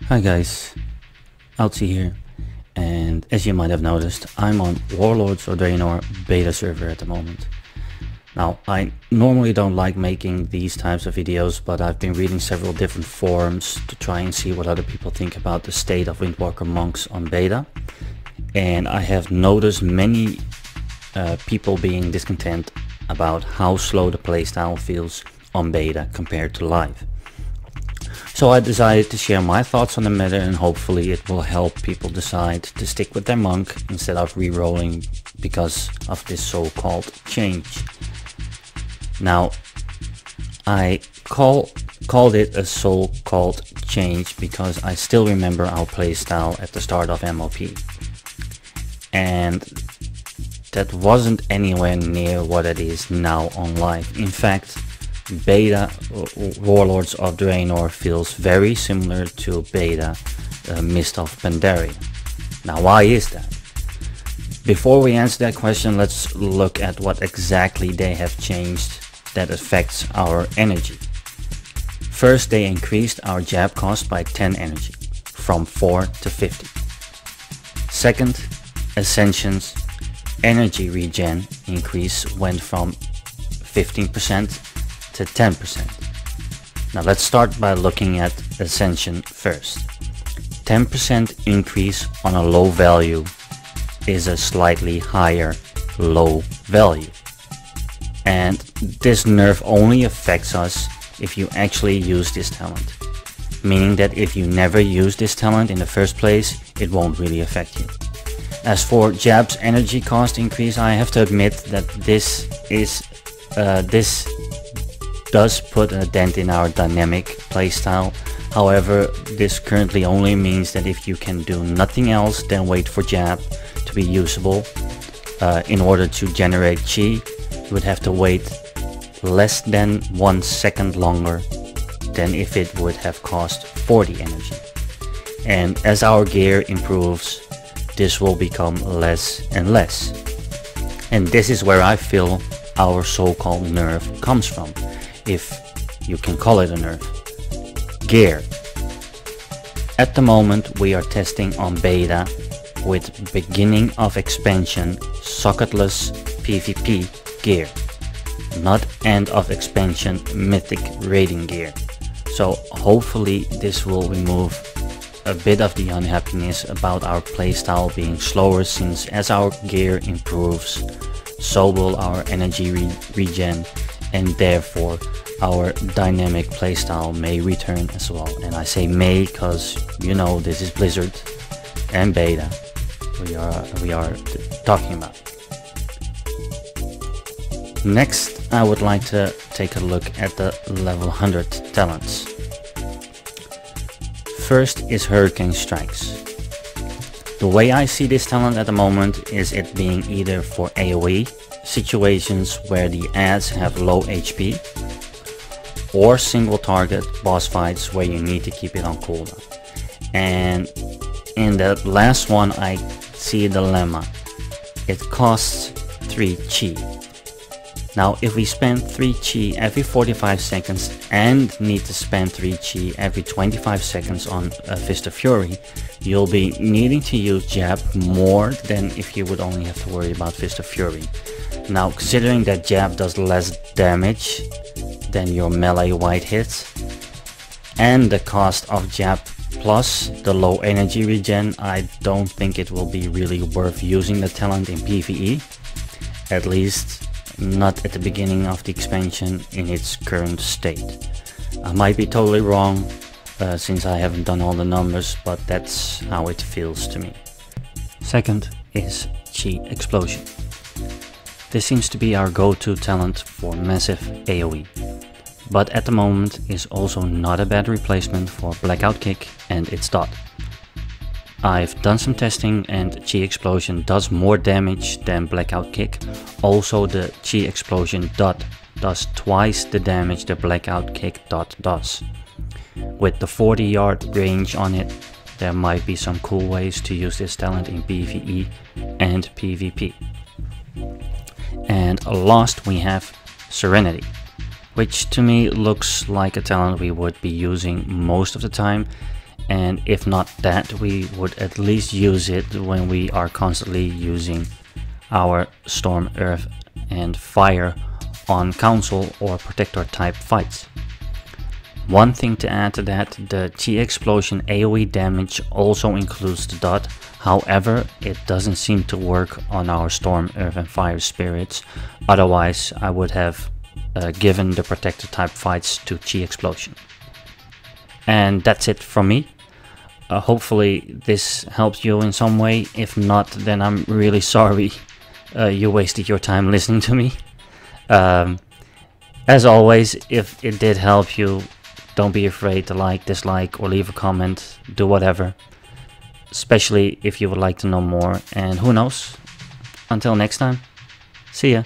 Hi guys, Outsy here, and as you might have noticed, I'm on Warlords or Draenor beta server at the moment. Now, I normally don't like making these types of videos, but I've been reading several different forums to try and see what other people think about the state of Windwalker monks on beta. And I have noticed many people being discontent about how slow the playstyle feels on beta compared to live. So I decided to share my thoughts on the matter, and hopefully it will help people decide to stick with their monk instead of re-rolling because of this so-called change. Now, I called it a so-called change because I still remember our playstyle at the start of MOP. And that wasn't anywhere near what it is now on live. In fact, beta Warlords of Draenor feels very similar to beta Mist of Pandaria. Now, why is that? Before we answer that question, let's look at what exactly they have changed that affects our energy. First, they increased our jab cost by 10 energy, from 4 to 50. Second, Ascension's energy regen increase went from 15% to 10%. Now let's start by looking at Ascension first. 10% increase on a low value is a slightly higher low value. And this nerf only affects us if you actually use this talent. Meaning that if you never use this talent in the first place, it won't really affect you. As for Jab's energy cost increase, I have to admit that this does put a dent in our dynamic playstyle. However, this currently only means that if you can do nothing else than wait for Jab to be usable in order to generate chi, you would have to wait less than 1 second longer than if it would have cost 40 energy. And as our gear improves, this will become less and less. And this is where I feel our so-called nerf comes from, if you can call it a nerf. Gear. At the moment we are testing on beta with beginning of expansion socketless PvP gear, not end of expansion mythic raiding gear. So hopefully this will remove a bit of the unhappiness about our playstyle being slower, since as our gear improves, so will our energy regen, and therefore our dynamic playstyle may return as well. And I say may because, you know, this is Blizzard and beta we are talking about. Next, I would like to take a look at the level 100 talents. First is Hurricane Strikes. The way I see this talent at the moment is it being either for AoE situations where the ads have low HP, or single target boss fights where you need to keep it on cooldown. And in the last one I see a dilemma. It costs 3 chi. Now if we spend 3 chi every 45 seconds and need to spend 3 chi every 25 seconds on a Fist of Fury, you'll be needing to use Jab more than if you would only have to worry about Fist of Fury. Now, considering that Jab does less damage than your melee white hits, and the cost of Jab plus the low energy regen, I don't think it will be really worth using the talent in PvE, at least not at the beginning of the expansion in its current state. I might be totally wrong since I haven't done all the numbers, but that's how it feels to me. Second is Chi Explosion. This seems to be our go-to talent for massive AoE, but at the moment is also not a bad replacement for Blackout Kick and its dot. I've done some testing and Chi Explosion does more damage than Blackout Kick. Also, the Chi Explosion dot does twice the damage the Blackout Kick dot does. With the 40-yard range on it, there might be some cool ways to use this talent in PvE and PvP. And last we have Serenity, which to me looks like a talent we would be using most of the time, and if not that, we would at least use it when we are constantly using our Storm, Earth and Fire on Council or Protector type fights. One thing to add to that, the Chi Explosion AoE damage also includes the dot, however it doesn't seem to work on our Storm, Earth and Fire spirits, otherwise I would have given the Protector type fights to Chi Explosion. And that's it from me. Hopefully this helps you in some way. If not, then I'm really sorry you wasted your time listening to me. As always, if it did help you, don't be afraid to like, dislike or leave a comment, do whatever. Especially if you would like to know more, and who knows, until next time, see ya.